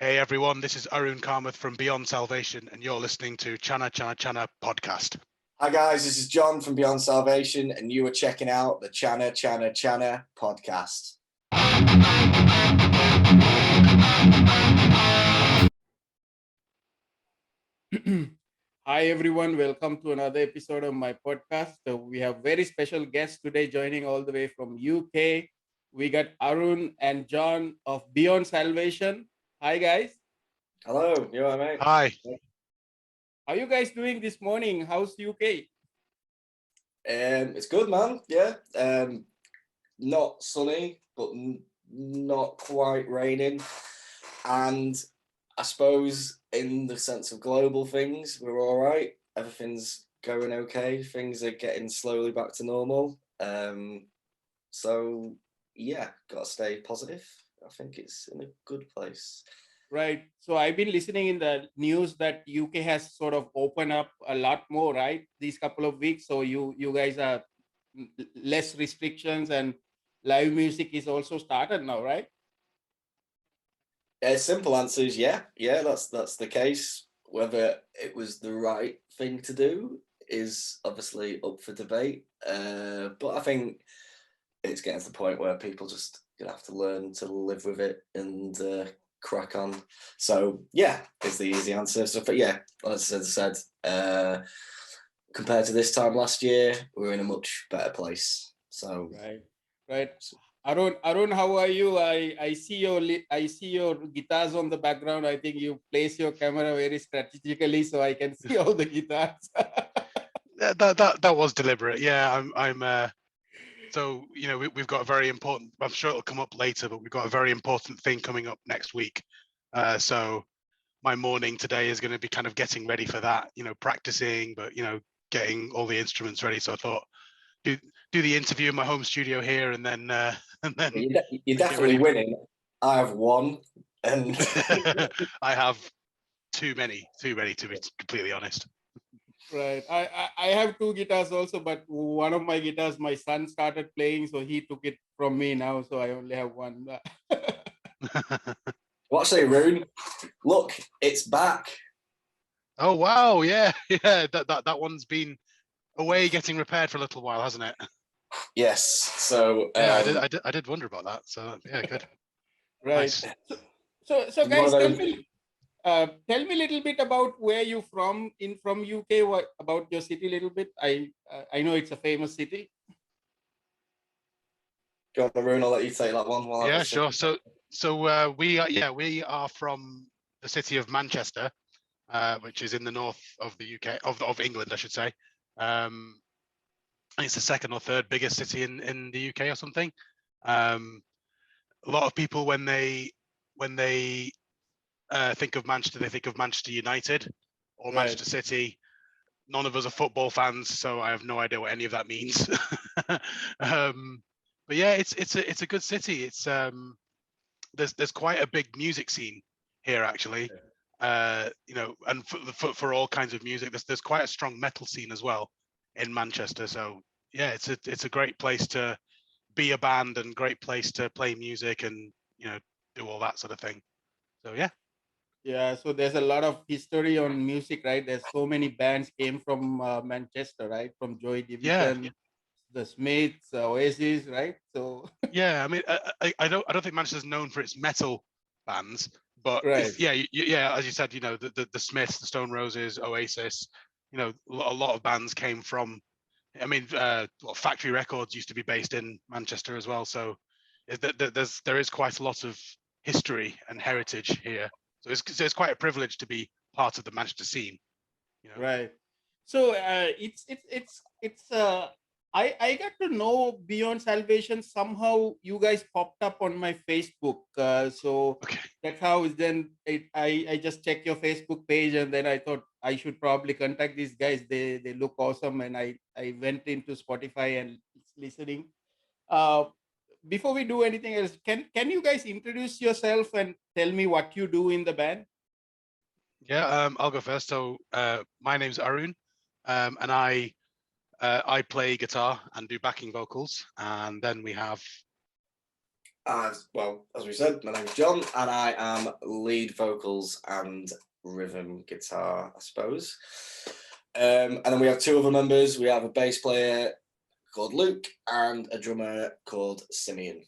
Hey everyone, this is Arun Kamath from Beyond Salvation, and you're listening to Channa Channa Channa podcast. Hi guys, this is John from Beyond Salvation, and you are checking out the Channa Channa Channa podcast. Hi everyone, welcome to another episode of my podcast. We have very special guests today joining all the way from UK. We got Arun and John of Beyond Salvation. Hi guys. Hello, you all right, mate? Hi. How are you guys doing this morning? How's UK? It's good, man. Yeah, not sunny, but not quite raining. And I suppose in the sense of global things, we're all right. Everything's going okay. Things are getting slowly back to normal. So yeah, gotta stay positive. I think it's in a good place. Right. So I've been listening in the news that UK has sort of opened up a lot more, right? These couple of weeks. So you guys are less restrictions and live music is also started now, right? Simple answer is yeah, that's the case. Whether it was the right thing to do is obviously up for debate. But I think it's getting to the point where people just gonna have to learn to live with it and crack on. So yeah, is the easy answer. So but yeah, as I said, compared to this time last year, we're in a much better place. So right. Arun, how are you? I see your guitars on the background. I think you place your camera very strategically so I can see all the guitars. that was deliberate. Yeah, I'm. So we've got a very important. I'm sure it'll come up later, but we've got a very important thing coming up next week. So my morning today is going to be kind of getting ready for that. Practicing, but getting all the instruments ready. So I thought do the interview in my home studio here, and then you're definitely winning. I have one, and I have too many to be completely honest. Right. I have two guitars also, but one of my guitars my son started playing, so he took it from me now. So I only have one. What say, Rune? Look, it's back. Oh wow, yeah. That one's been away getting repaired for a little while, hasn't it? Yes. So yeah, I did wonder about that. So yeah, good. Right. Nice. So guys, tell me a little bit about where you from UK. What about your city? A little bit. I know it's a famous city. Go on, Rune. I'll let you take that one. Yeah, sure. So we are from the city of Manchester, which is in the north of the UK, of England, I should say. It's the second or third biggest city in the UK or something. A lot of people when they think of Manchester, they think of Manchester United or Manchester City. None of us are football fans, so I have no idea what any of that means. But yeah, it's a good city. It's there's quite a big music scene here actually. And for all kinds of music, there's quite a strong metal scene as well in Manchester. So yeah, it's a great place to be a band and great place to play music and do all that sort of thing. So yeah. Yeah, so there's a lot of history on music, right? There's so many bands came from Manchester, right? From Joy Division, the Smiths, Oasis, right? So yeah, I mean, I don't think Manchester's known for its metal bands, but as you said, the Smiths, the Stone Roses, Oasis, a lot of bands came from. I mean, Factory Records used to be based in Manchester as well, so there is quite a lot of history and heritage here. So it's quite a privilege to be part of the Manchester scene. Right. So I got to know Beyond Salvation somehow. You guys popped up on my Facebook, so that's how. Then I just checked your Facebook page, and then I thought I should probably contact these guys. They look awesome, and I went into Spotify and listening. Before we do anything else, can you guys introduce yourself and tell me what you do in the band? Yeah, I'll go first. So my name's Arun, and I play guitar and do backing vocals, and then we have Well, as we said, my name's John, and I am lead vocals and rhythm guitar, I suppose. And then we have two other members. We have a bass player called Luke and a drummer called Simeon.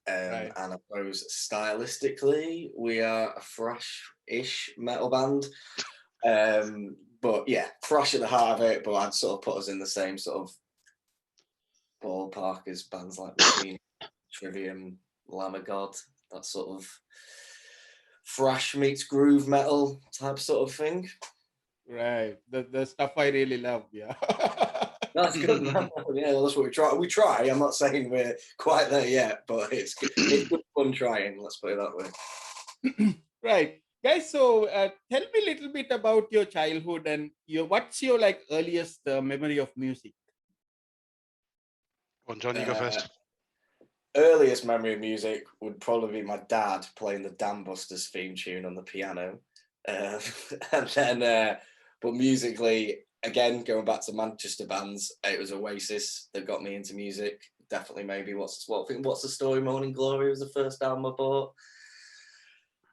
Right. And I suppose stylistically, we are a thrash-ish metal band. But yeah, thrash at the heart of it, but I'd sort of put us in the same sort of ballpark as bands like Machine, Trivium, Lamb of God, that sort of thrash meets groove metal type sort of thing. Right, the stuff I really love. Yeah. That's good, man. Yeah, well, that's what we try. We try. I'm not saying we're quite there yet, but it's good fun trying. Let's put it that way. Right, guys. So tell me a little bit about your childhood and what's your like earliest memory of music? Go on, John, you go first. Earliest memory of music would probably be my dad playing the Dam Busters theme tune on the piano, and then, but musically, again, going back to Manchester bands, it was Oasis that got me into music. Definitely, maybe What's the Story? Morning Glory was the first album I bought.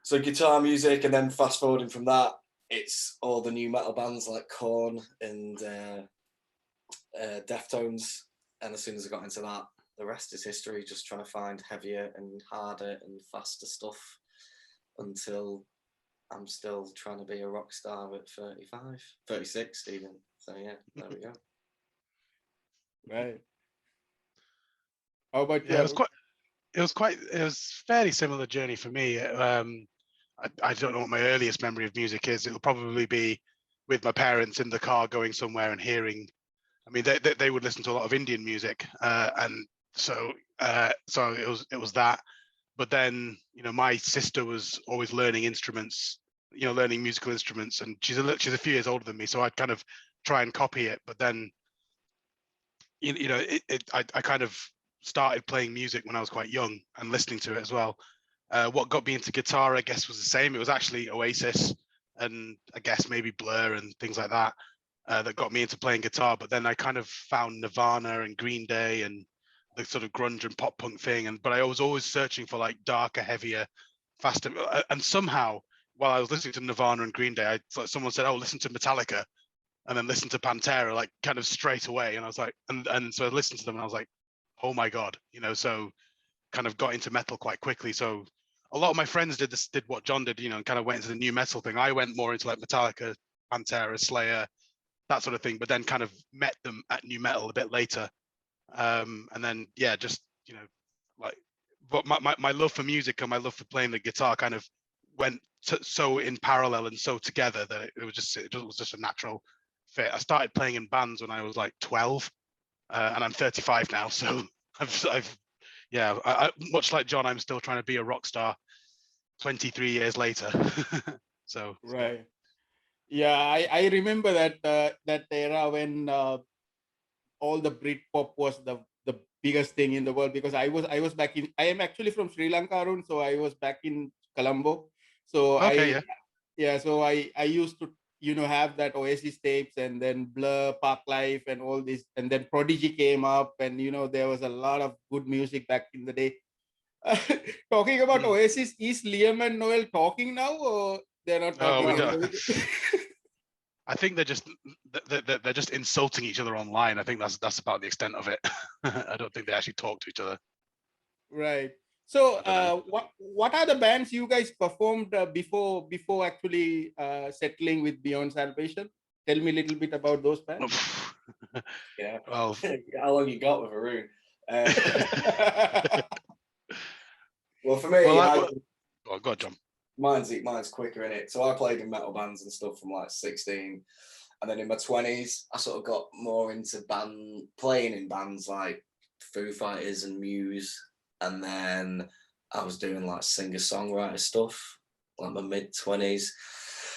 So guitar music, and then fast forwarding from that, it's all the new metal bands like Korn and Deftones. And as soon as I got into that, the rest is history, just trying to find heavier and harder and faster stuff until I'm still trying to be a rock star at 35, 36 even. So yeah, there we go. Right. How about you? Yeah, it was fairly similar journey for me. I don't know what my earliest memory of music is. It'll probably be with my parents in the car going somewhere and hearing. I mean, they would listen to a lot of Indian music, and so it was that. But then, my sister was always learning instruments, learning musical instruments, and she's a few years older than me, so I'd kind of try and copy it. But then, I kind of started playing music when I was quite young and listening to it as well. What got me into guitar, I guess, was the same. It was actually Oasis and I guess maybe Blur and things like that that got me into playing guitar. But then I kind of found Nirvana and Green Day and the sort of grunge and pop punk thing. But I was always searching for like darker, heavier, faster. And somehow, while I was listening to Nirvana and Green Day, someone said, "Oh, listen to Metallica," and then listen to Pantera, like kind of straight away. And I was like, and so I listened to them and I was like, oh my God, so kind of got into metal quite quickly. So a lot of my friends did what John did, and kind of went into the new metal thing. I went more into like Metallica, Pantera, Slayer, that sort of thing, but then kind of met them at new metal a bit later. And then, yeah, just, like, but my love for music and my love for playing the guitar kind of went so in parallel and so together that it was just a natural fit. I started playing in bands when I was like 12, and I'm 35 now. So I, much like John, I'm still trying to be a rock star 23 years later. So right. Yeah, I remember that era when all the Britpop was the biggest thing in the world, because I am actually from Sri Lanka, Arun, so I was back in Colombo. So okay, so I used to have that Oasis tapes, and then Blur, Park Life, and all this, and then Prodigy came up, and there was a lot of good music back in the day. Talking about Oasis, is Liam and Noel talking now, or they're not talking? I think they're just insulting each other online. I think that's about the extent of it. I don't think they actually talk to each other. Right. So what are the bands you guys performed before actually settling with Beyond Salvation? Tell me a little bit about those bands. Yeah. Well, how long you got with Arun? Well, for me, go on, John. Mine's quicker in it. So I played in metal bands and stuff from like 16, and then in my 20s, I sort of got more into playing in bands like Foo Fighters and Muse, and then I was doing like singer-songwriter stuff, like my mid-20s.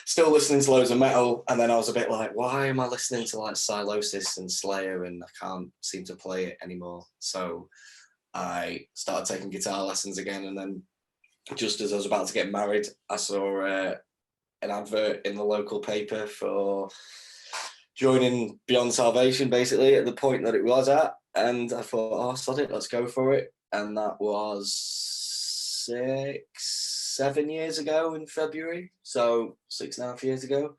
Still listening to loads of metal, and then I was a bit like, why am I listening to like Sylosis and Slayer, and I can't seem to play it anymore? So I started taking guitar lessons again, and then just as I was about to get married, I saw an advert in the local paper for joining Beyond Salvation, basically at the point that it was at, and I thought, oh, sod it, let's go for it. and that was 7 years ago in February, so 6.5 years ago.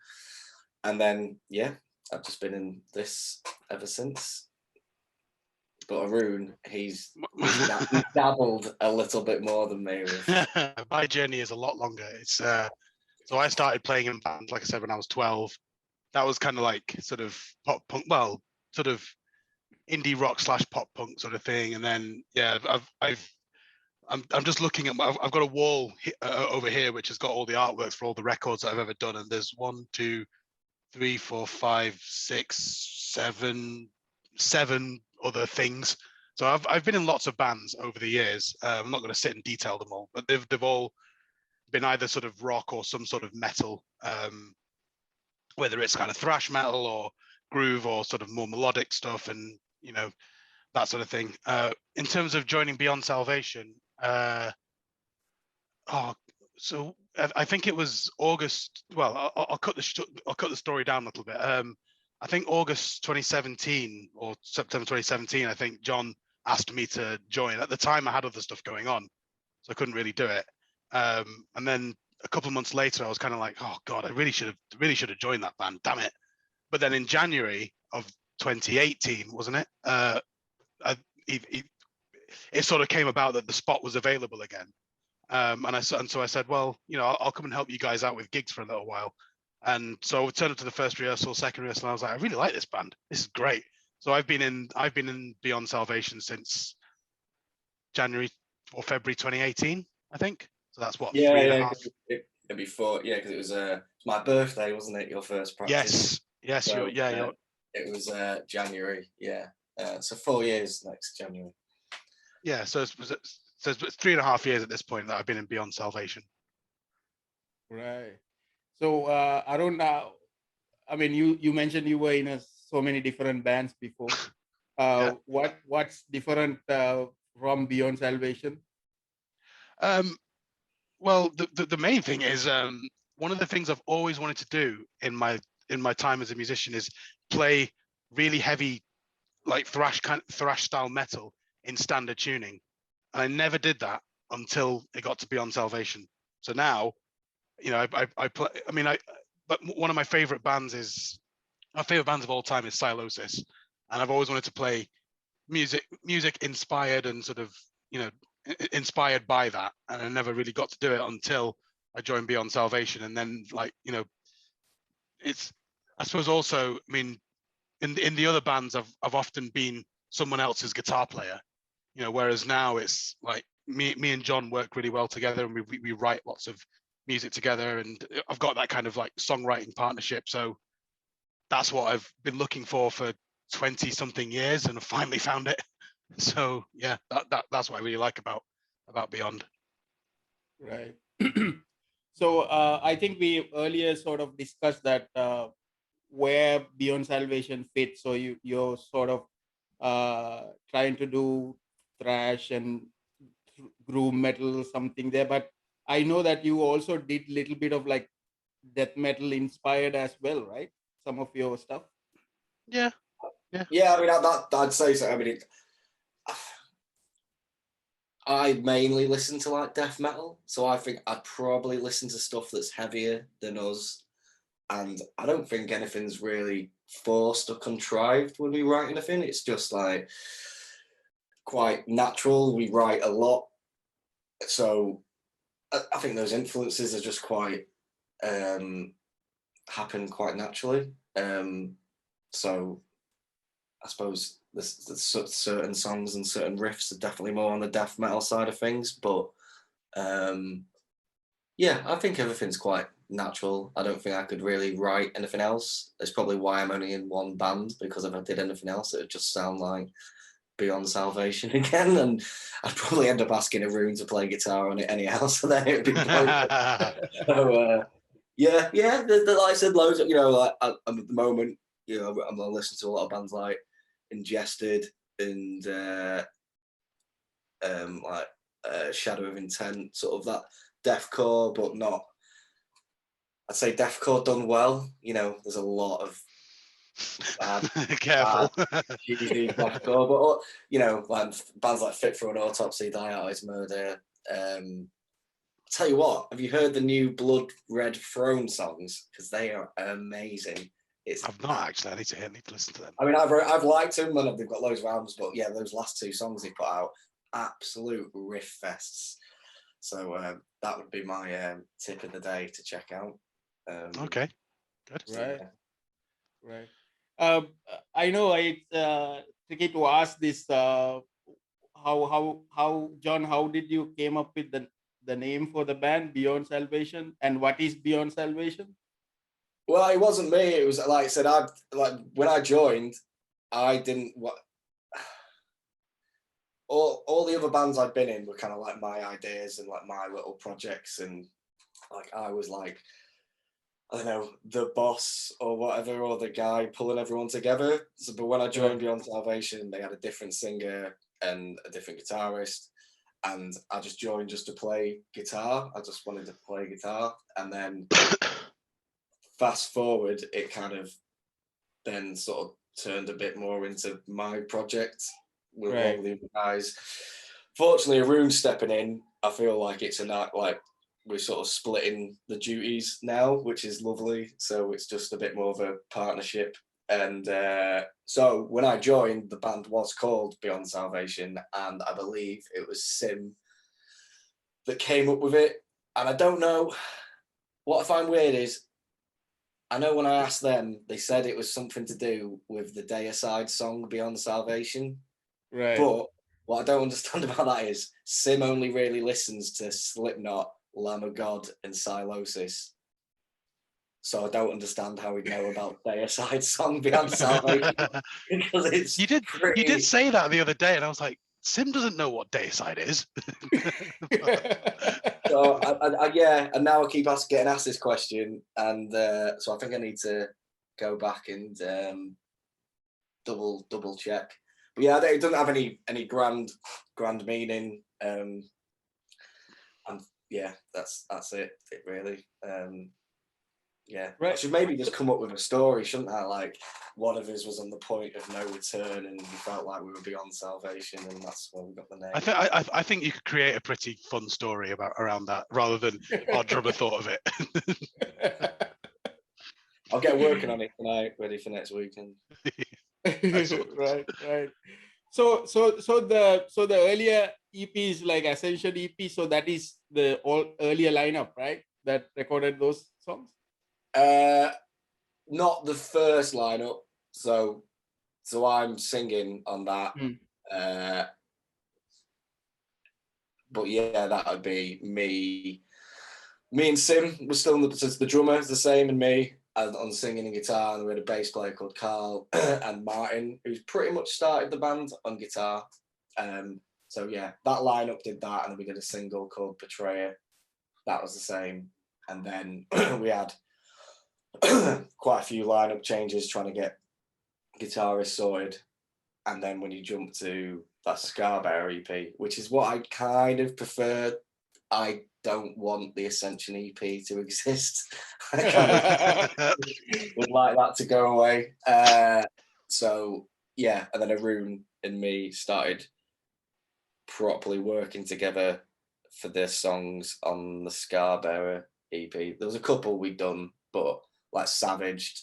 And then yeah, I've just been in this ever since. But Arun, he's dabbled a little bit more than me. My journey is a lot longer. It's so I started playing in bands, like I said, when I was 12. That was kind of like sort of pop punk, well, sort of indie rock / pop punk sort of thing. And then yeah, I'm just looking at I've got a wall over here which has got all the artworks for all the records that I've ever done, and there's 1, 2, 3, 4, 5, 6, 7 other things. So I've been in lots of bands over the years. I'm not going to sit and detail them all, but they've all been either sort of rock or some sort of metal, whether it's kind of thrash metal or groove or sort of more melodic stuff, and you know, that sort of thing. In terms of joining Beyond Salvation, so I think it was August. Well, I'll cut the story down a little bit. I think August 2017 or September 2017. I think John asked me to join. At the time, I had other stuff going on, so I couldn't really do it. And then a couple of months later, I was kind of like, oh God, I really should have joined that band. Damn it! But then in January of 2018, wasn't it? It sort of came about that the spot was available again. And so I said, well, you know, I'll come and help you guys out with gigs for a little while. And so I turned up to the first rehearsal, second rehearsal, and I was like, I really like this band. This is great. So I've been in Beyond Salvation since January or February 2018, I think. So that's what, 3.5. Before, yeah, because it was my birthday, wasn't it? Your first practice. Yes, so, it was January, yeah. So 4 years next January. Yeah, so it's 3.5 years at this point that I've been in Beyond Salvation. Right. So Arun, I mean, you mentioned you were in so many different bands before. Yeah. What's different from Beyond Salvation? Well, the main thing is one of the things I've always wanted to do in my time as a musician is play really heavy, like thrash style metal in standard tuning, and I never did that until it got to Beyond Salvation. So now, you know, I play. I mean, but one of my favorite bands of all time is Stylistically, and I've always wanted to play music inspired and sort of, you know, inspired by that, and I never really got to do it until I joined Beyond Salvation. And then, like, you know, it's, I suppose also, I mean, in the other bands I've often been someone else's guitar player, you know, whereas now it's like me and John work really well together, and we write lots of music together, and I've got that kind of like songwriting partnership. So that's what I've been looking for 20 something years, and I finally found it. So yeah, that's what I really like about Beyond. Right. So I think we earlier sort of discussed that where Beyond Salvation fits. So you're sort of trying to do thrash and groove metal, something there. But I know that you also did a little bit of like death metal inspired as well, right? Some of your stuff. Yeah. I mean, I'd say so. I mean, I mainly listen to like death metal, so I think I'd probably listen to stuff that's heavier than us. And I don't think anything's really forced or contrived when we write anything. It's just like quite natural. We write a lot, so I think those influences are just quite happen quite naturally. So I suppose there's certain songs and certain riffs are definitely more on the death metal side of things, but yeah, I think everything's quite natural. I don't think I could really write anything else. That's probably why I'm only in one band, because if I did anything else, it would just sound like Beyond Salvation again, and I'd probably end up asking Arun to play guitar on it anyhow, so then it would be so yeah, like I said, loads of, you know, like at the moment, you know, I'm listening to a lot of bands like Ingested and Shadow of Intent, sort of that deathcore, but not, I'd say deathcore done well. You know, there's a lot of Careful. Cheesy blackcore, but you know, like bands like Fit for an Autopsy, Die Out is Murder. Tell you what, have you heard the new Blood Red Throne songs? Because they are amazing. I've not actually. I need to listen to them. I mean, I've liked them and they've got loads of albums, but yeah, those last 2 songs they put out, absolute riff fests. So that would be my tip of the day to check out. Okay, good. Right, right. I know it's tricky to ask this. How John? How did you came up with the name for the band Beyond Salvation, and what is Beyond Salvation? Well, it wasn't me. It was like I said. When I joined, I didn't. All the other bands I'd been in were kind of like my ideas and like my little projects, and like I was like, I don't know, the boss or whatever, or the guy pulling everyone together. So, but when I joined Beyond Salvation, they had a different singer and a different guitarist, and I just joined just to play guitar. I just wanted to play guitar, and then fast forward, it kind of then sort of turned a bit more into my project with all the other guys. Fortunately, Arun's stepping in. I feel like it's like we're sort of splitting the duties now, which is lovely. So it's just a bit more of a partnership. And so when I joined, the band was called Beyond Salvation, and I believe it was Sim that came up with it. And I don't know, what I find weird is, I know when I asked them, they said it was something to do with the Deicide song Beyond Salvation. Right. But what I don't understand about that is Sim only really listens to Slipknot, Lamb of God, and Sylosis. So I don't understand how he'd know about Deicide song Beyond Salvation. Because it's you did say that the other day, and I was like, Sim doesn't know what Deicide is. So yeah, and now I keep getting asked this question, and so I think I need to go back and double check. But yeah, it doesn't have any grand meaning, and yeah, that's it really. Yeah, right. I should maybe just come up with a story, shouldn't I? Like, one of us was on the point of no return, and we felt like we were beyond salvation, and that's where we got the name. I think you could create a pretty fun story around that, rather than our drummer thought of it. I'll get working on it tonight, ready for next weekend. Right. So the earlier EP is like Ascension EP, so that is the earlier lineup, right? That recorded those songs. Not the first lineup. So I'm singing on that. But yeah, that would be me. Me and Sim were still in the drummer is the same, and me on singing and guitar. And we had a bass player called Carl and Martin, who's pretty much started the band on guitar. So yeah, that lineup did that, and then we did a single called Betrayer. That was the same, and then we had quite a few lineup changes trying to get guitarists sorted. And then when you jump to that Scarbearer EP, which is what I kind of prefer, I don't want the Ascension EP to exist. I kind of would like that to go away. So yeah, and then Arun and me started properly working together for the songs on the Scarbearer EP. There was a couple we'd done, but like Savaged,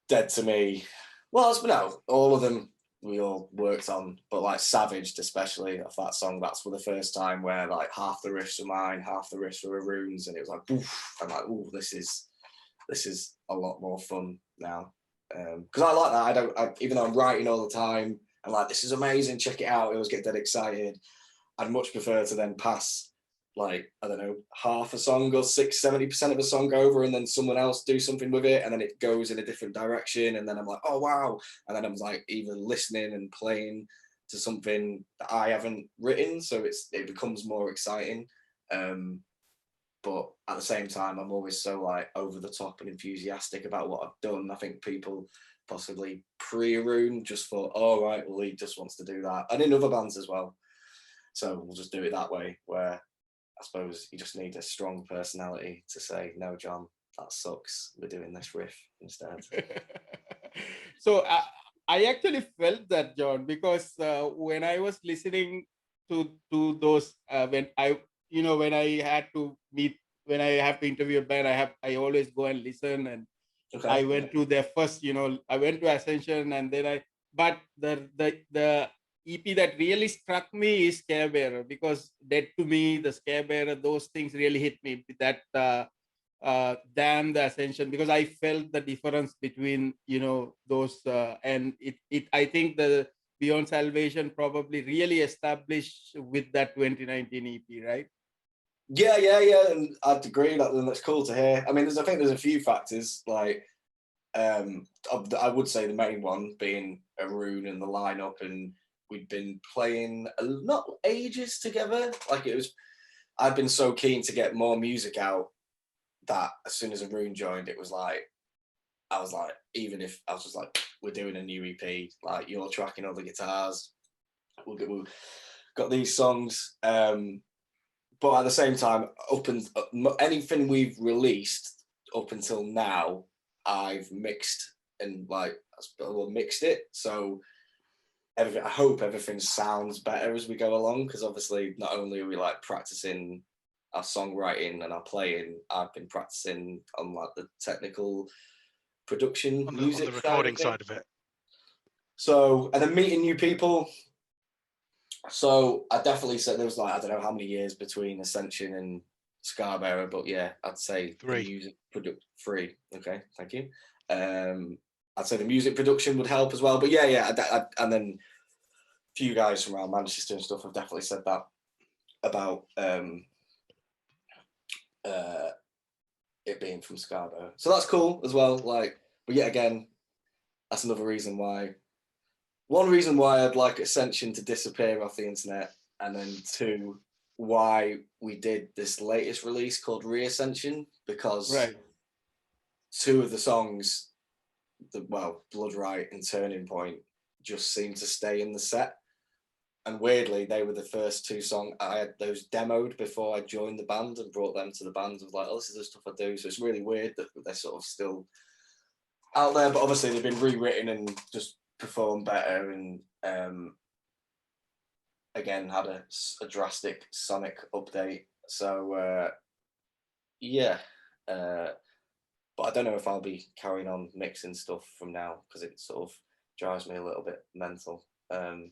Dead to Me. Well, no, all of them we all worked on, but like Savaged, especially of that song, that's for the first time where like half the riffs were mine, half the riffs were Arun's, and it was like, oof, I'm like, ooh, this is a lot more fun now. Because I like that. Even though I'm writing all the time, I'm like, this is amazing, check it out. I always get dead excited. I'd much prefer to then pass like, I don't know, half a song or 70% of a song over, and then someone else do something with it, and then it goes in a different direction, and then I'm like, oh wow, and then I'm like either listening and playing to something that I haven't written, so it becomes more exciting. But at the same time, I'm always so like over the top and enthusiastic about what I've done. I think people possibly pre-Arun just thought, oh right, well he just wants to do that, and in other bands as well. So we'll just do it that way, where I suppose you just need a strong personality to say, no, John, that sucks. We're doing this riff instead. So I actually felt that, John, because when I was listening to those when I when I had to meet, when I have to interview a band, I always go and listen. And okay. I went to their first, I went to Ascension, and then but the EP that really struck me is Scarebearer, because Dead to Me, the Scarebearer, those things really hit me. That than the Ascension, because I felt the difference between those and it I think the Beyond Salvation probably really established with that 2019 EP, right? Yeah, and I'd agree. That's cool to hear. I mean, I think there's a few factors, like I would say the main one being Arun and the lineup, and we'd been playing not ages together. Like I'd been so keen to get more music out that as soon as Arun joined, it was like, I was like, even if I was just like, we're doing a new EP, like you're tracking all the guitars, we'll got these songs. But at the same time, anything we've released up until now, I've mixed and mixed it. So I hope everything sounds better as we go along, because obviously not only are we like practicing our songwriting and our playing, I've been practicing on like the technical production, on music, the recording side of it. So, and then meeting new people. So I definitely said there was like, I don't know how many years between Ascension and Scarbearer, but yeah, I'd say 3. The music 3. Okay, thank you. I'd say the music production would help as well. But yeah, and then a few guys from around Manchester and stuff have definitely said that about it being from Scarborough. So that's cool as well. Like, but yet again, that's another reason why. One reason why I'd like Ascension to disappear off the internet, and then 2, why we did this latest release called Reascension, because 2 of the songs, Blood Right and Turning Point, just seemed to stay in the set. And weirdly, they were the first 2 songs. I had those demoed before I joined the band and brought them to the band. I was like, oh, this is the stuff I do. So it's really weird that they're sort of still out there, but obviously they've been rewritten and just perform better, and again had a drastic sonic update. So but I don't know if I'll be carrying on mixing stuff from now, because it sort of drives me a little bit mental. But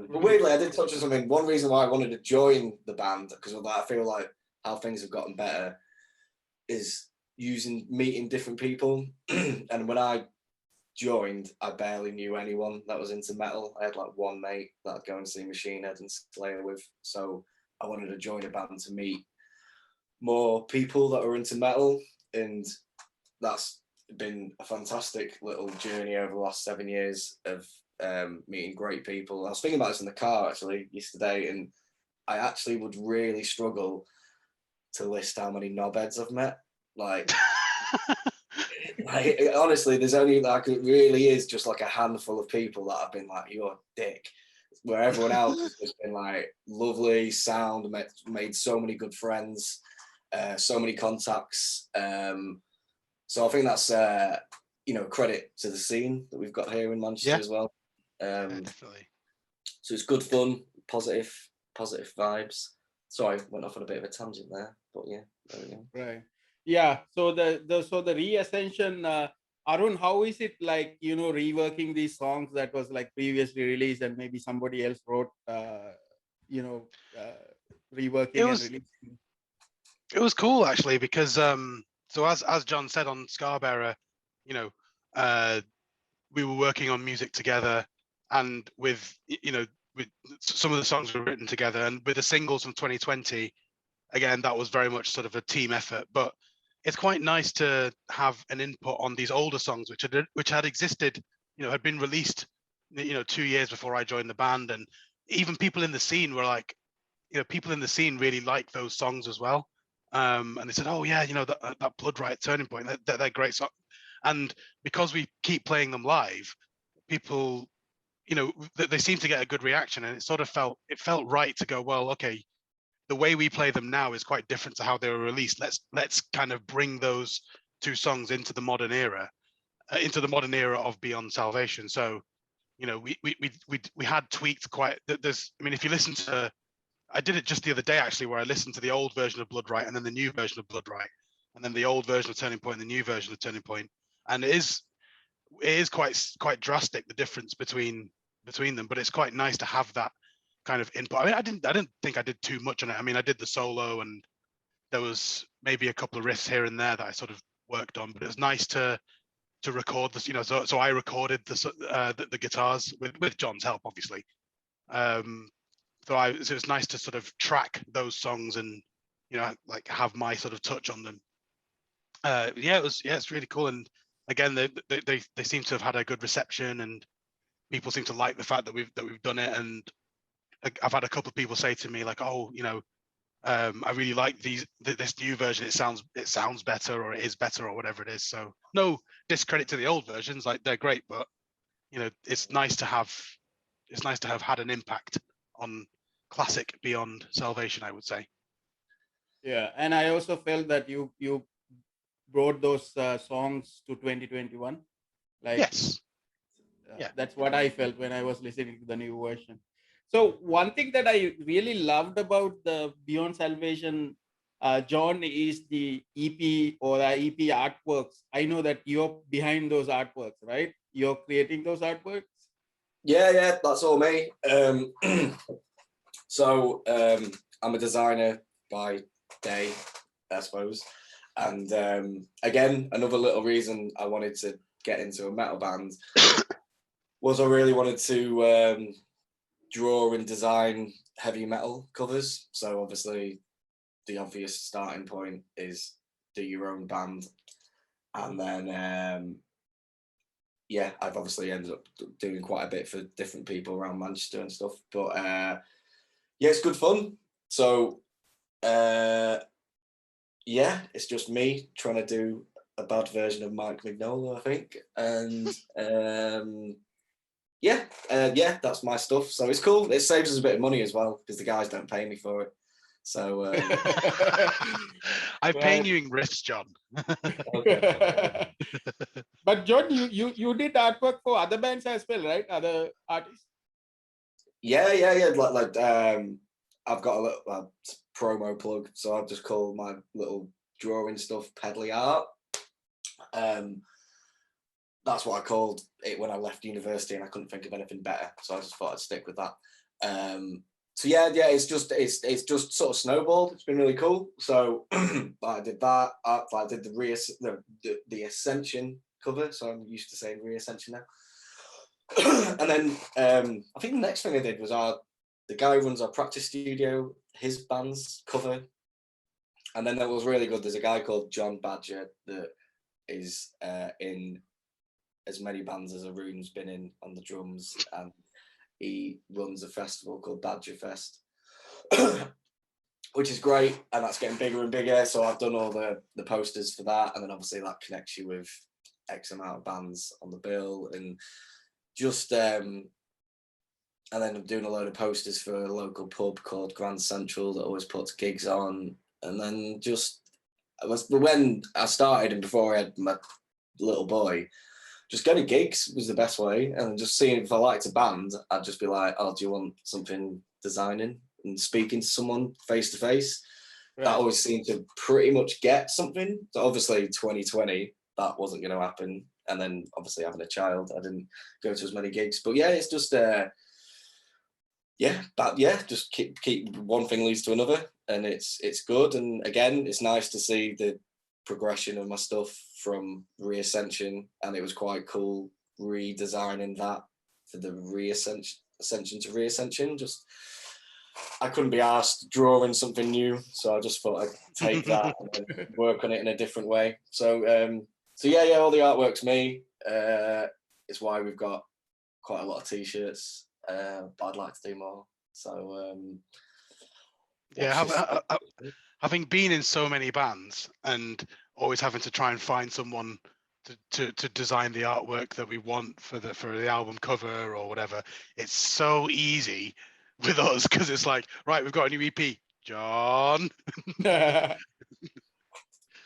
weirdly, I did touch on something. One reason why I wanted to join the band, because I feel like how things have gotten better, is meeting different people. And when I joined, I barely knew anyone that was into metal. I had like one mate that I'd go and see Machine Head and Slayer with. So I wanted to join a band to meet more people that are into metal, and that's been a fantastic little journey over the last 7 years of meeting great people. I was thinking about this in the car actually yesterday, and I actually would really struggle to list how many knobheads I've met. Like, honestly, there's only like, it really is just like a handful of people that have been like, you're a dick, where everyone else has just been like lovely, sound, made so many good friends, so many contacts. So I think that's credit to the scene that we've got here in Manchester as well. Definitely. So it's good fun, positive vibes. Sorry, went off on a bit of a tangent there, but yeah, there we go. Right. Yeah. So the Reascension, Arun, how is it like, reworking these songs that was like previously released and maybe somebody else wrote, reworking and releasing? It was cool actually, because so as John said on Scarbearer, we were working on music together, and with some of the songs were written together, and with the singles from 2020, again, that was very much sort of a team effort. But it's quite nice to have an input on these older songs, which had existed, had been released, 2 years before I joined the band, and even people in the scene were like, people in the scene really like those songs as well. And they said, oh yeah, that Blood Right Turning Point, they're great songs. And because we keep playing them live, people, they seem to get a good reaction, and it sort of felt right to go, well, okay, the way we play them now is quite different to how they were released. Let's kind of bring those two songs into the modern era of Beyond Salvation. So, you know, we had tweaked quite. There's, I mean, if you listen to, I did it just the other day actually, where I listened to the old version of Blood Right and then the new version of Blood Right, and then the old version of Turning Point and the new version of Turning Point, and it is quite drastic, the difference between them. But it's quite nice to have that kind of input. I mean, I didn't think I did too much on it. I mean, I did the solo, and there was maybe a couple of riffs here and there that I sort of worked on. But it was nice to record this, you know. So I recorded the guitars with John's help, obviously. So it was nice to sort of track those songs and, you know, like have my sort of touch on them. It's really cool. And again, they seem to have had a good reception, and people seem to like the fact that we've done it. And I've had a couple of people say to me like, oh, you know, I really like this new version. It sounds better, or it is better, or whatever it is. So no discredit to the old versions, like they're great, but you know, it's nice to have had an impact on classic Beyond Salvation, I would say. Yeah, and I also felt that you brought those songs to 2021. Like, yes, that's what I felt when I was listening to the new version. So one thing that I really loved about the Beyond Salvation, John, is the EP or the EP artworks. I know that you're behind those artworks, right? You're creating those artworks. Yeah, that's all me. So I'm a designer by day, I suppose. And again, another little reason I wanted to get into a metal band was I really wanted to draw and design heavy metal covers. So obviously the obvious starting point is do your own band. And then, I've obviously ended up doing quite a bit for different people around Manchester and stuff. But it's good fun. So it's just me trying to do a bad version of Mike Mignola, I think. And that's my stuff. So it's cool. It saves us a bit of money as well, because the guys don't pay me for it. So I'm paying you in riffs, John. Okay. But John, you did artwork for other bands as well, right? Other artists? Yeah. Like I've got a little promo plug, so I've just called my little drawing stuff Pedley Art. That's what I called it when I left university, and I couldn't think of anything better, so I just thought I'd stick with that. It's just sort of snowballed. It's been really cool. So I did that. I did the Ascension cover, so I'm used to saying Reascension now. And then I think the next thing I did was the guy who runs our practice studio, his band's cover. And then that was really good. There's a guy called John Badger that is in as many bands as Arun's been in on the drums, and he runs a festival called Badger Fest, which is great, and that's getting bigger and bigger. So I've done all the posters for that, and then obviously that connects you with X amount of bands on the bill, and just and then I'm doing a load of posters for a local pub called Grand Central that always puts gigs on. And then when I started and before I had my little boy, just going to gigs was the best way. And just seeing if I liked a band, I'd just be like, oh, do you want something designing? And speaking to someone face to face. That always seemed to pretty much get something. So obviously 2020, that wasn't going to happen. And then obviously having a child, I didn't go to as many gigs. But yeah, it's just just keep one thing leads to another, and it's good. And again, it's nice to see the progression of my stuff from Ascension, and it was quite cool redesigning that for the Ascension to Ascension. Just I couldn't be asked drawing something new, so I just thought I'd take that and then work on it in a different way. So all the artwork's me. It's why we've got quite a lot of t-shirts. But I'd like to do more. So having been in so many bands and always having to try and find someone to design the artwork that we want for the album cover or whatever, it's so easy with us, because it's like, right, we've got a new EP, John. Well,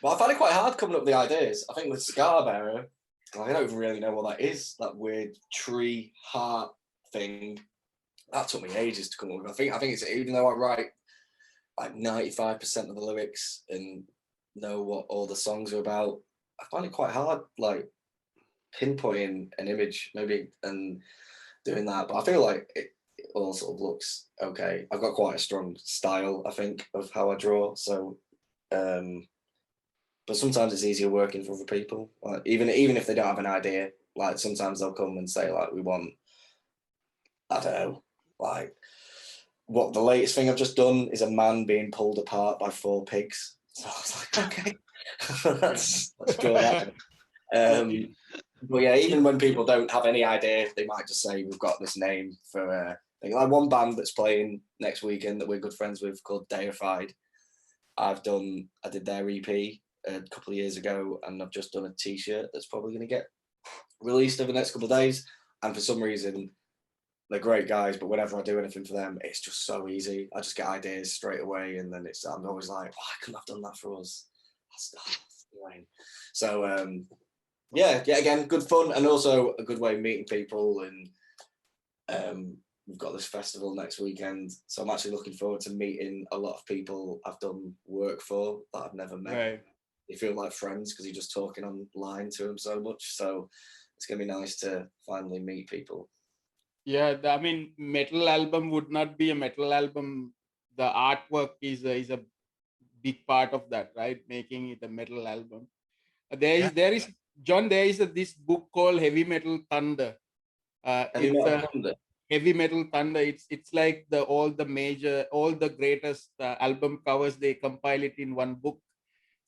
I find it quite hard coming up with the ideas. I think with Scar Bearer, I don't even really know what that is. That weird tree heart thing. That took me ages to come up with. I think it's, even though I write like 95% of the lyrics and know what all the songs are about, I find it quite hard, like pinpointing an image maybe and doing that. But I feel like it all sort of looks okay. I've got quite a strong style, I think, of how I draw. So, but sometimes it's easier working for other people. Like even if they don't have an idea, like sometimes they'll come and say like, we want, I don't know, like what the latest thing I've just done is a man being pulled apart by 4 pigs. So I was like, okay, let's draw that. But yeah, even when people don't have any idea, they might just say, we've got this name for like one band that's playing next weekend that we're good friends with called Deified. I did their EP a couple of years ago, and I've just done a t-shirt that's probably going to get released over the next couple of days. And for some reason, they're great guys, but whenever I do anything for them, it's just so easy. I just get ideas straight away, and then I'm always like, why couldn't I have done that for us? That's annoying. So yeah, again, good fun, and also a good way of meeting people. And we've got this festival next weekend, so I'm actually looking forward to meeting a lot of people I've done work for that I've never met. Right. They feel like friends because you're just talking online to them so much. So it's gonna be nice to finally meet people. Yeah, I mean, metal album would not be a metal album. The artwork is a big part of that, right? Making it a metal album. There is John. There is this book called Heavy Metal Thunder. Heavy Metal Thunder. It's like all the greatest album covers. They compile it in one book.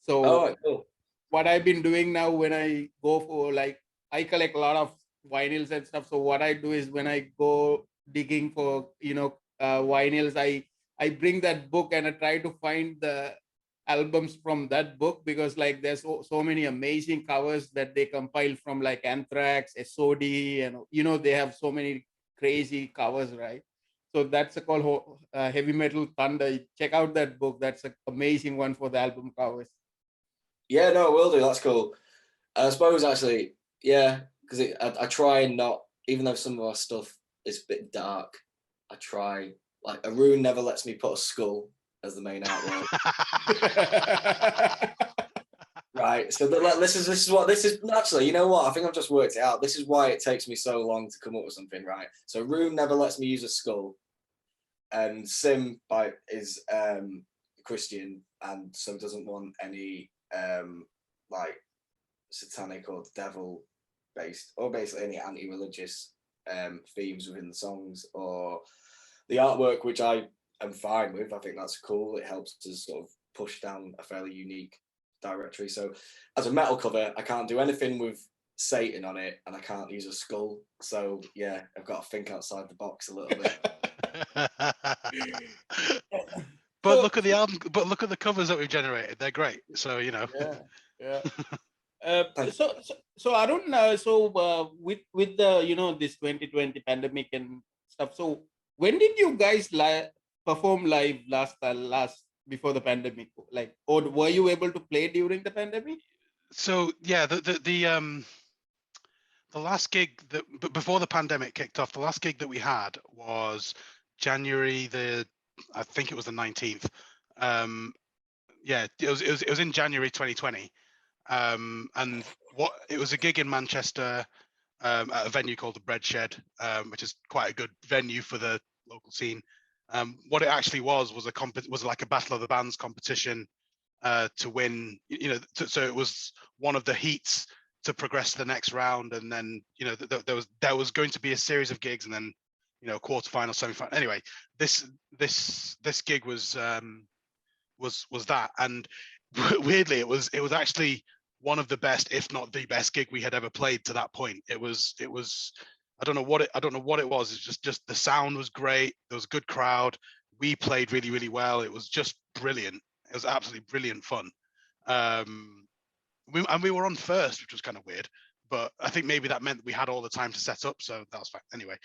So cool. What I've been doing now when I go for I collect a lot of vinyls and stuff. So what I do is when I go digging for vinyls, I bring that book and I try to find the albums from that book, because like there's so many amazing covers that they compile from, like Anthrax, SOD, and they have so many crazy covers, right? So that's called Heavy Metal Thunder. Check out that book. That's an amazing one for the album covers. Yeah, no, I will do. That's cool. I suppose actually, yeah, because I try and not, even though some of our stuff is a bit dark, I try, like Arun never lets me put a skull as the main artwork. Right, so this is actually, you know what, I think I've just worked it out. This is why it takes me so long to come up with something, right? So Arun never lets me use a skull, and Sim is Christian, and so doesn't want any like satanic or devil based, or basically any anti-religious themes within the songs or the artwork, which I am fine with. I think that's cool. It helps to sort of push down a fairly unique directory. So as a metal cover, I can't do anything with Satan on it, and I can't use a skull. So yeah, I've got to think outside the box a little bit. But look at the album. But look at the covers that we've generated. They're great. So Yeah. So I don't know. So with the this 2020 pandemic and stuff. So when did you guys perform live last before the pandemic? Like, or were you able to play during the pandemic? So yeah, the last gig before the pandemic kicked off, the last gig that we had was January I think it was the 19th. Yeah, it was in January 2020. And it was a gig in Manchester at a venue called the Bread Shed, which is quite a good venue for the local scene. What it actually was like a battle of the bands competition to win. So it was one of the heats to progress to the next round, and then there was going to be a series of gigs, and then quarterfinal, semi-final. Anyway, this gig was that, and weirdly it was actually one of the best, if not the best gig we had ever played to that point. It was I don't know what it was. It's just the sound was great. There was a good crowd. We played really, really well. It was just brilliant. It was absolutely brilliant fun. We were on first, which was kind of weird, but I think maybe that meant we had all the time to set up, so that was fine. Anyway,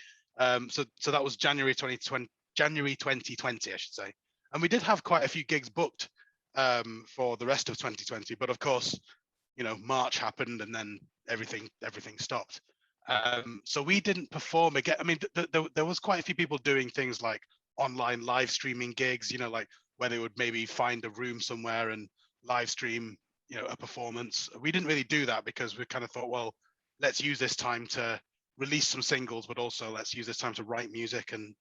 so that was January 2020, I should say. And we did have quite a few gigs booked for the rest of 2020, but of course, March happened and then everything stopped. So we didn't perform again. I mean, there was quite a few people doing things like online live streaming gigs, like where they would maybe find a room somewhere and live stream, a performance. We didn't really do that because we kind of thought, well, let's use this time to release some singles, but also let's use this time to write music and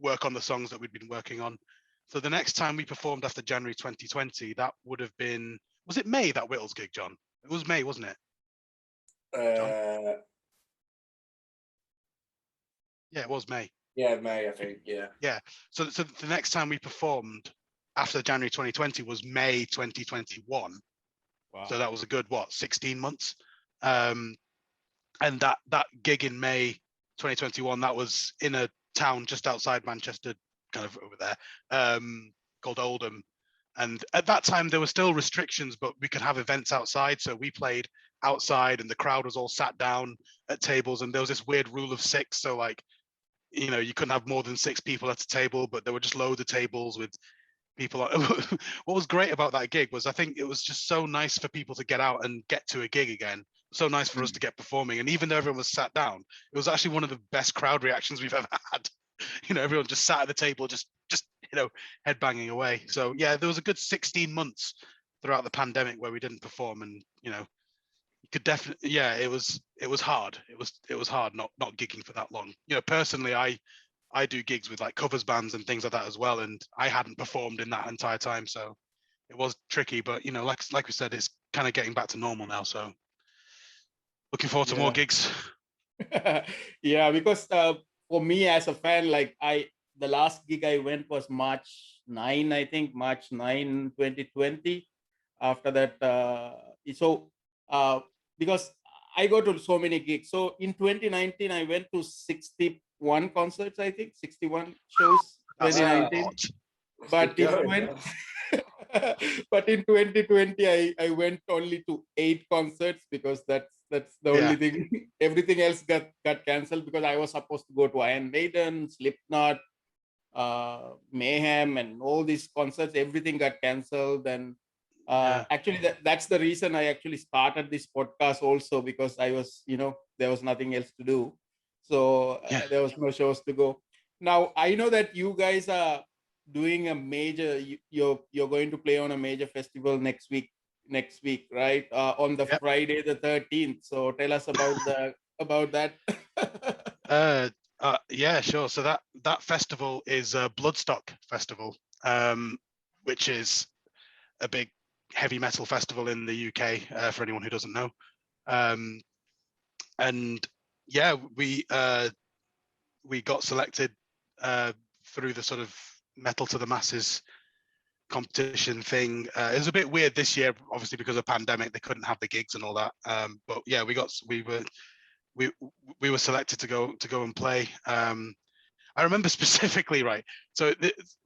work on the songs that we'd been working on. So the next time we performed after January 2020, that would have been, was it May, that Whittles gig, John? It was May, wasn't it? Yeah, it was May. Yeah, May, I think, yeah. Yeah, so the next time we performed after January 2020 was May 2021. Wow. So that was a good, 16 months? And that gig in May 2021, that was in a town just outside Manchester, kind of over there, called Oldham. And at that time there were still restrictions, but we could have events outside. So we played outside and the crowd was all sat down at tables, and there was this weird rule of 6. So like, you couldn't have more than 6 people at a table, but there were just loads of tables with people. What was great about that gig was I think it was just so nice for people to get out and get to a gig again. So nice for us to get performing. And even though everyone was sat down, it was actually one of the best crowd reactions we've ever had. Everyone just sat at the table, just head banging away. So yeah, there was a good 16 months throughout the pandemic where we didn't perform, and you could definitely, yeah, it was hard. It was hard not gigging for that long. Personally, I do gigs with like covers bands and things like that as well, and I hadn't performed in that entire time, so it was tricky. But like we said, it's kind of getting back to normal now. So looking forward to more gigs. Yeah, because for me as a fan, like the last gig I went was March 9, I think, March 9, 2020. After that, because I go to so many gigs. So in 2019, I went to 61 concerts, I think, 61 shows, 2019. But in 2020, I went only to 8 concerts because that's the only thing. Everything else got cancelled because I was supposed to go to Iron Maiden, Slipknot, Mayhem, and all these concerts. Everything got cancelled. And actually, that's the reason I actually started this podcast also, because I was, there was nothing else to do. So there was no shows to go. Now, I know that you guys are doing a major, you're going to play on a major festival next week, right? On the Friday the 13th. So tell us about that. Yeah, sure. So that festival is Bloodstock Festival, which is a big heavy metal festival in the UK, for anyone who doesn't know. And yeah, we got selected through the sort of Metal to the Masses competition thing. It was a bit weird this year, obviously because of pandemic. They couldn't have the gigs and all that. But yeah, we were selected to go and play. I remember specifically, right? So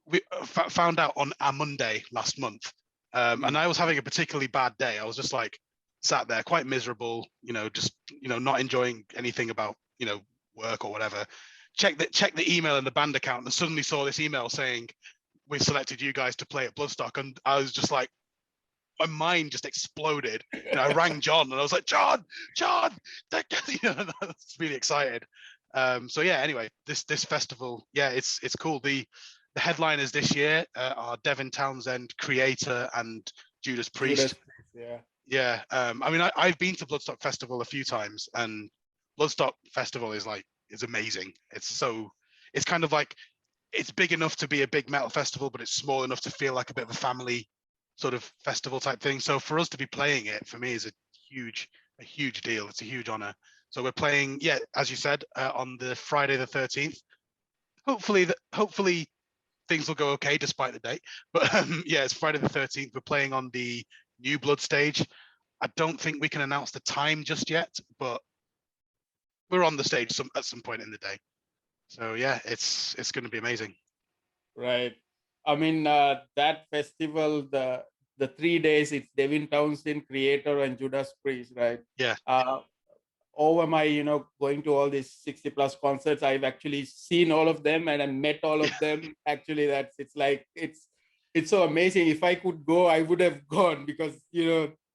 we found out on a Monday last month, and I was having a particularly bad day. I was just like sat there, quite miserable, just not enjoying anything about work or whatever. Check the email in the band account, and suddenly saw this email saying, "We've selected you guys to play at Bloodstock," and I was just like, my mind just exploded. I rang John and I was like, John, that's really excited. So yeah, anyway, this festival, yeah, it's cool. The headliners this year are Devin Townsend, Creator, and Judas Priest. Yeah. I mean, I've been to Bloodstock Festival a few times, and Bloodstock Festival is amazing. It's kind of like, it's big enough to be a big metal festival, but it's small enough to feel like a bit of a family sort of festival type thing. So for us to be playing it, for me, is a huge deal. It's a huge honor. So we're playing, yeah, as you said, on the Friday the 13th. Hopefully things will go okay despite the date. But yeah, it's Friday the 13th. We're playing on the New Blood stage. I don't think we can announce the time just yet, but we're on the stage at some point in the day. So yeah, it's going to be amazing. Right. I mean, that festival, the 3 days, it's Devin Townsend, Creator, and Judas Priest, right? Yeah. over my, going to all these 60 plus concerts, I've actually seen all of them and I met all of them. Actually, it's so amazing. If I could go, I would have gone, because,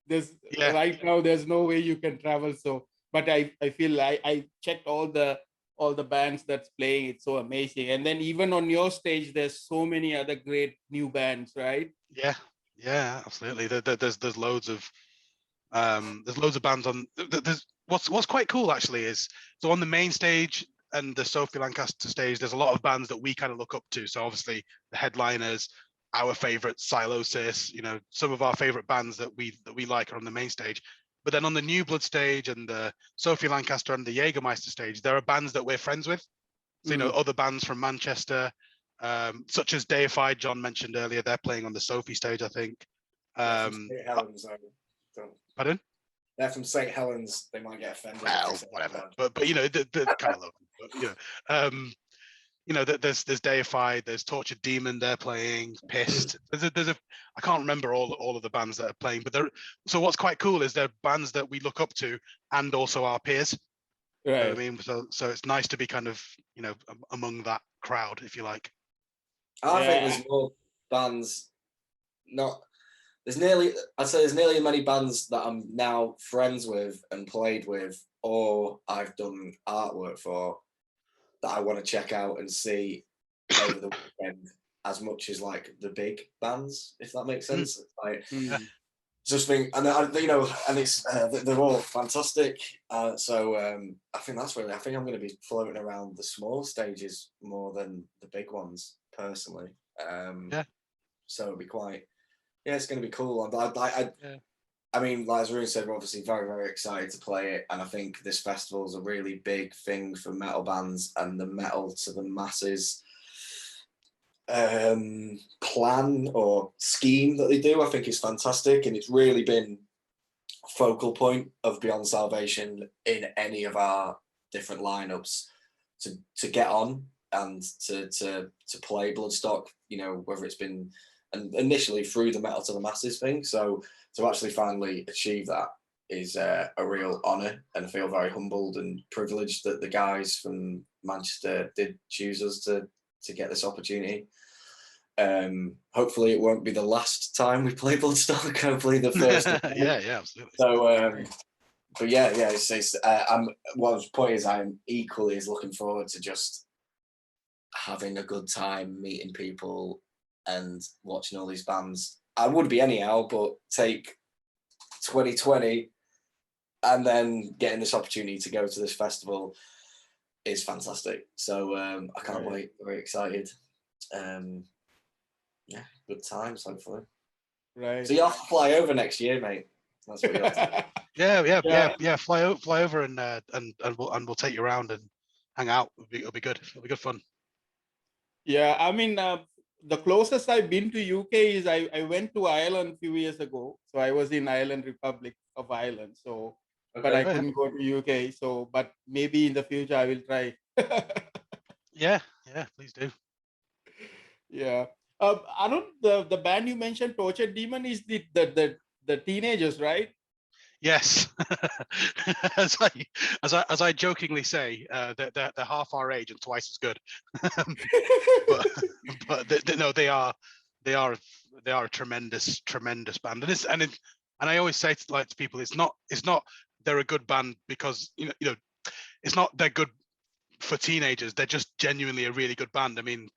there's right now, there's no way you can travel. So, but I feel I checked all the bands that's playing. It's so amazing. And then even on your stage, there's so many other great new bands, right? Yeah, absolutely. There's loads of bands on. There's what's quite cool actually is, so on the main stage and the Sophie Lancaster stage, there's a lot of bands that we kind of look up to. So obviously the headliners, our favorite Stylosis, some of our favorite bands that we like are on the main stage. But then on the New Blood stage and the Sophie Lancaster and the Jägermeister stage, there are bands that we're friends with. So, other bands from Manchester, such as Deified, John mentioned earlier, they're playing on the Sophie stage, I think. St. Helens, Pardon? They're from St. Helens. They might get offended. Well, whatever. But the kind of local. But, there's Deified, there's Tortured Demon, they're playing, Pissed. I can't remember all of the bands that are playing, but so what's quite cool is they're bands that we look up to and also our peers. Right. You know what I mean? So it's nice to be kind of, among that crowd, if you like. I think there's more bands, I'd say there's nearly as many bands that I'm now friends with and played with, or I've done artwork for, that I want to check out and see over the weekend, as much as like the big bands, if that makes sense. Just think, and and it's they're all fantastic. So I think I think I'm going to be floating around the small stages more than the big ones personally. So it'll be quite. Yeah, it's going to be cool. I mean, like as Rune said, we're obviously very, very excited to play it. And I think this festival is a really big thing for metal bands, and the metal to the masses plan or scheme that they do, I think is fantastic. And it's really been a focal point of Beyond Salvation in any of our different lineups to get on and to play Bloodstock, whether it's been and initially through the metal to the masses thing. So to actually finally achieve that is a real honour, and I feel very humbled and privileged that the guys from Manchester did choose us to get this opportunity. Hopefully it won't be the last time we play Bloodstock. Hopefully the first. yeah, absolutely. So, but yeah, the point is, I'm equally as looking forward to just having a good time, meeting people, and watching all these bands. I would be anyhow, but take 2020 and then getting this opportunity to go to this festival is fantastic. So I can't wait. Very excited. Yeah, good times, hopefully. Right. So you have to fly over next year, mate. That's what you have to do. Yeah. Fly over and we'll take you around and hang out. It'll be good. It'll be good fun. Yeah, I mean, the closest I've been to UK is I went to Ireland a few years ago. So I was in Ireland, Republic of Ireland. So, but I couldn't go to UK. So, but maybe in the future I will try. Yeah, please do. Yeah. I don't. The band you mentioned, Tortured Demon, is the teenagers, right? Yes. as I jokingly say, they're half our age and twice as good. but no, they are a tremendous band, and I always say to people, it's not they're a good band because it's not they're good for teenagers. They're just genuinely a really good band. I mean,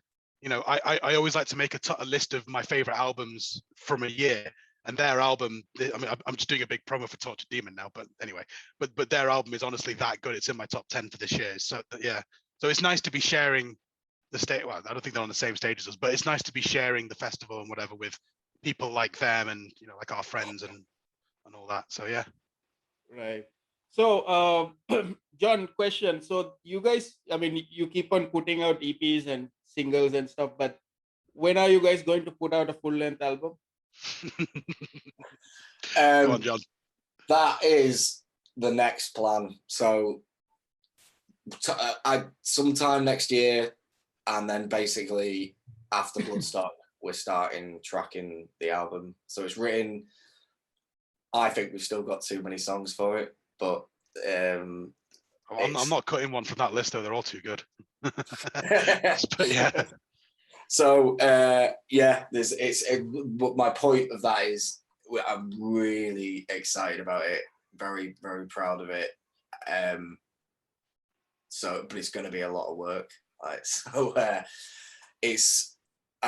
I always like to make a list of my favorite albums from a year, and their album, I mean, I'm just doing a big promo for Tortured Demon now, but anyway, but their album is honestly that good. It's in my top 10 for this year. So yeah, so it's nice to be sharing the stage. Well, I don't think they're on the same stage as us, but it's nice to be sharing the festival and whatever with people like them and like our friends and all that. So yeah. Right. So John, question. So you guys, I mean, you keep on putting out EPs and singles and stuff, but when are you guys going to put out a full length album? Go on, John. That is the next plan. So sometime next year, and then basically after Bloodstock, we're starting tracking the album. So it's written. I think we've still got too many songs for it, but I'm not cutting one from that list though. They're all too good. But yeah. So but my point of that is I'm really excited about it. Very, very proud of it. But it's going to be a lot of work. I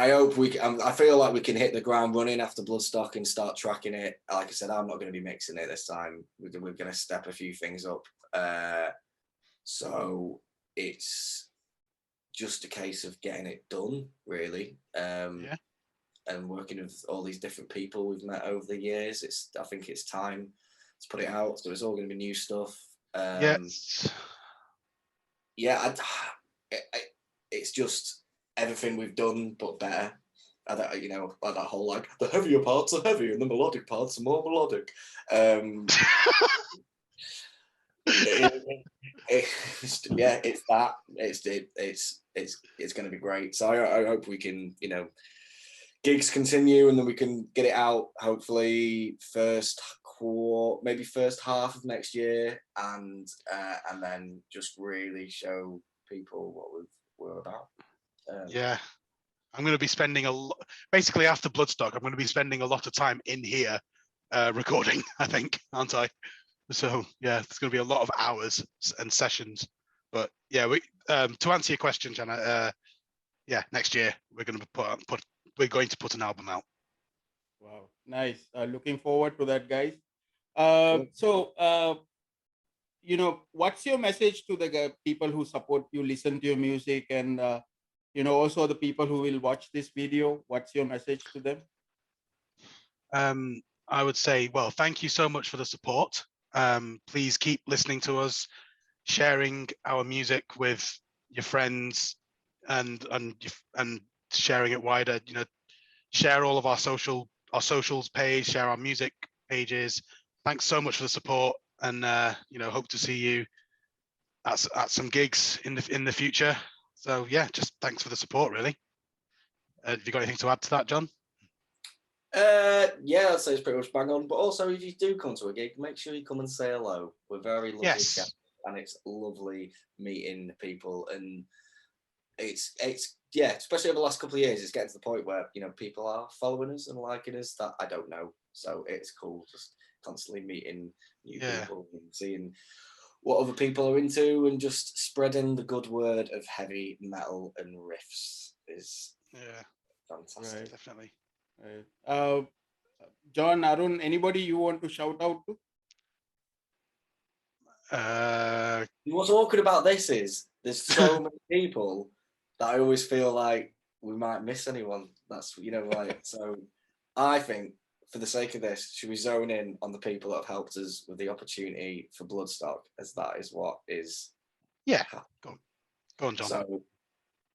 hope we can. I feel like we can hit the ground running after Bloodstock and start tracking it. Like I said, I'm not going to be mixing it this time. We're going to step a few things up. So it's just a case of getting it done, really. And working with all these different people we've met over the years. I think it's time to put it out. So it's all going to be new stuff. Yes. Yeah, it's just everything we've done, but better. Like that whole like the heavier parts are heavy and the melodic parts are more melodic. It's that. It's going to be great. So I hope we can, gigs continue and then we can get it out. Hopefully maybe first half of next year, and then just really show people what we're about. I'm going to be spending basically after Bloodstock, I'm going to be spending a lot of time in here recording, I think, aren't I? So yeah, it's going to be a lot of hours and sessions. But yeah, to answer your question, Channa, next year we're going to put an album out. Wow, nice. Looking forward to that, guys. Cool. So, what's your message to the people who support you, listen to your music, and also the people who will watch this video? What's your message to them? I would say, well, thank you so much for the support. Please keep listening to us, sharing our music with your friends, and sharing it wider. Share all of our socials page, share our music pages. Thanks so much for the support, and hope to see you at some gigs in the future. So yeah, just thanks for the support, really. Have you got anything to add to that, John? I'd say it's pretty much bang on. But also, if you do come to a gig, make sure you come and say hello. We're very lovely, and it's lovely meeting people. And it's especially over the last couple of years, it's getting to the point where people are following us and liking us that I don't know. So it's cool just constantly meeting new people and seeing what other people are into, and just spreading the good word of heavy metal and riffs is fantastic. Right. Definitely. Right. John, Arun, anybody you want to shout out to? What's awkward about this is there's so many people that I always feel like we might miss anyone. That's so I think, for the sake of this, should we zone in on the people that have helped us with the opportunity for Bloodstock, as that is what is. Yeah, go on, John. So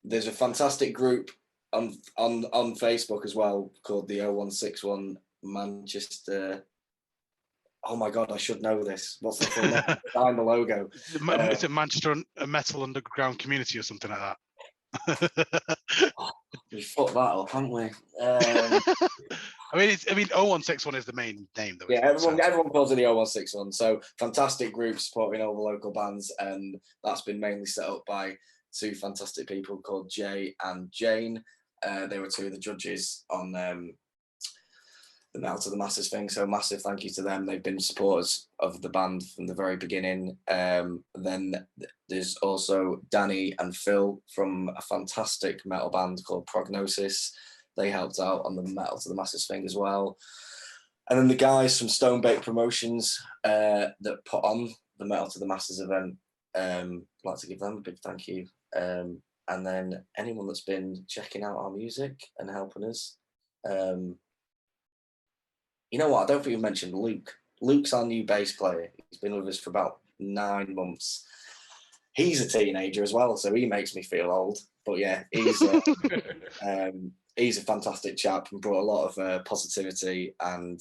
there's a fantastic group on Facebook as well called the 0161 Manchester. Oh my God, I should know this. What's the full name? Behind the logo. Is it Manchester Metal Underground Community or something like that? We fucked that up, haven't we? I mean, 0161 is the main name, though. Yeah, everyone calls it the 0161. So fantastic group supporting all the local bands, and that's been mainly set up by two fantastic people called Jay and Jane. They were two of the judges on the Metal to the Masses thing. So massive thank you to them. They've been supporters of the band from the very beginning. Then there's also Danny and Phil from a fantastic metal band called Prognosis. They helped out on the Metal to the Masses thing as well. And then the guys from Stonebake Promotions that put on the Metal to the Masses event, I'd like to give them a big thank you. And then anyone that's been checking out our music and helping us. You know what? I don't think we mentioned Luke. Luke's our new bass player. He's been with us for about 9 months. He's a teenager as well, so he makes me feel old. But yeah, he's a fantastic chap and brought a lot of positivity and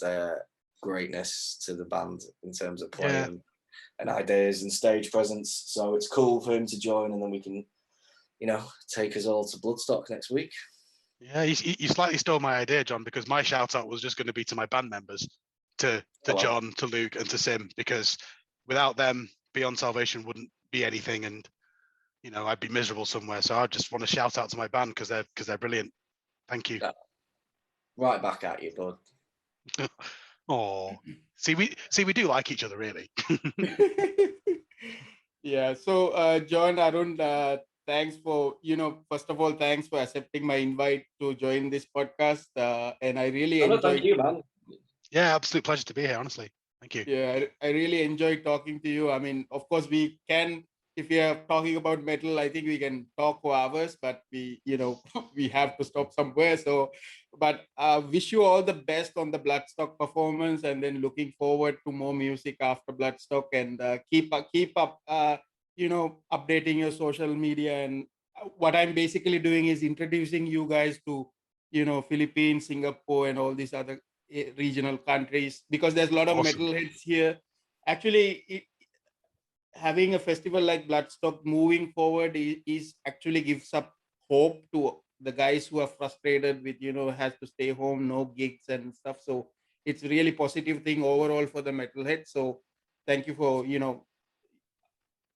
greatness to the band in terms of playing and ideas and stage presence. So it's cool for him to join, and then we can, take us all to Bloodstock next week. Yeah, you slightly stole my idea, John, because my shout out was just going to be to my band members, to John, to Luke, and to Sim, because without them, Beyond Salvation wouldn't be anything, and you know, I'd be miserable somewhere. So I just want to shout out to my band because they're brilliant. Thank you. Right back at you, bud. Oh, see, we do like each other, really. Yeah. So, John, Arun, thanks for, first of all, thanks for accepting my invite to join this podcast. And I really enjoyed. Thank you, man. Yeah, absolute pleasure to be here. Honestly, thank you. Yeah, I really enjoyed talking to you. I mean, of course, we can, if we are talking about metal, I think we can talk for hours, but we, we have to stop somewhere. So, but wish you all the best on the Bloodstock performance, and then looking forward to more music after Bloodstock, and keep up, updating your social media. And what I'm basically doing is introducing you guys to, Philippines, Singapore, and all these other regional countries, because there's a lot of Awesome. metalheads here. Actually, having a festival like Bloodstock moving forward is actually gives up hope to the guys who are frustrated with, has to stay home, no gigs and stuff. So it's really positive thing overall for the metalhead. So thank you for,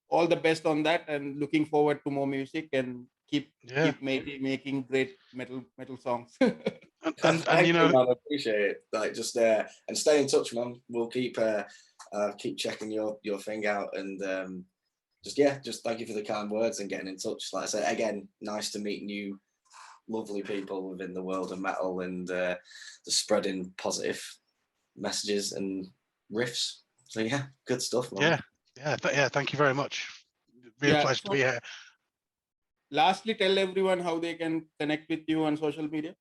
all the best on that, and looking forward to more music, and keep making great metal songs. and Thank you you, know, man, I appreciate it. Like, just and stay in touch, man. We'll keep checking your thing out, and just thank you for the kind words and getting in touch. Like I said, again, nice to meet new lovely people within the world of metal, and the spreading positive messages and riffs. So yeah, good stuff, man. Yeah. Thank you very much. Real pleasure to be here. Lastly, tell everyone how they can connect with you on social media.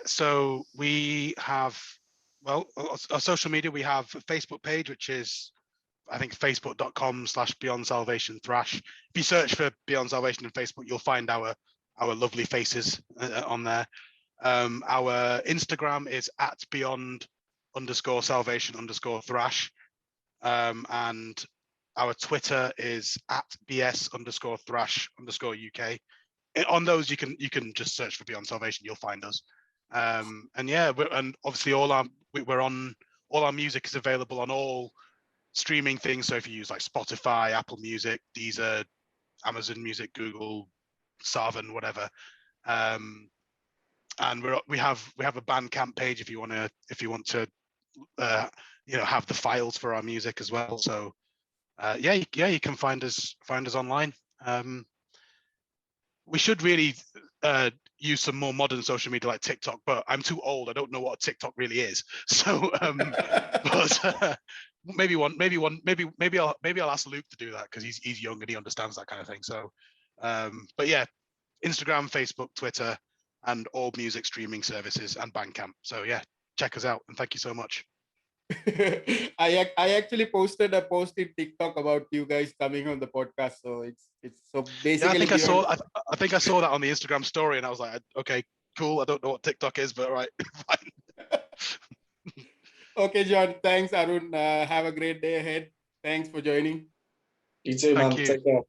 So we have, well, our social media, we have a Facebook page, which is, I think, facebook.com/Beyond Salvation Thrash. If you search for Beyond Salvation in Facebook, you'll find our lovely faces on there. Our Instagram is @Beyond_Salvation_Thrash. And our Twitter is @BS_Thrash_UK. On those, you can just search for Beyond Salvation, you'll find us. And yeah, and obviously all our music is available on all streaming things. So if you use like Spotify, Apple Music, Deezer, Amazon Music, Google, Saavn, whatever. And we have a Bandcamp page if you want to have the files for our music as well. So you can find us online. We should really use some more modern social media like TikTok, but I'm too old. I don't know what TikTok really is. So, but maybe I'll ask Luke to do that, because he's young and he understands that kind of thing. So, but yeah, Instagram, Facebook, Twitter, and all music streaming services, and Bandcamp. So yeah, check us out, and thank you so much. I actually posted a post in TikTok about you guys coming on the podcast. So it's so basically. Yeah, I think I saw that on the Instagram story, and I was like, okay, cool. I don't know what TikTok is, but all right, fine. Okay, John. Thanks, Arun. Have a great day ahead. Thanks for joining. You too, man. Thank you. Take care.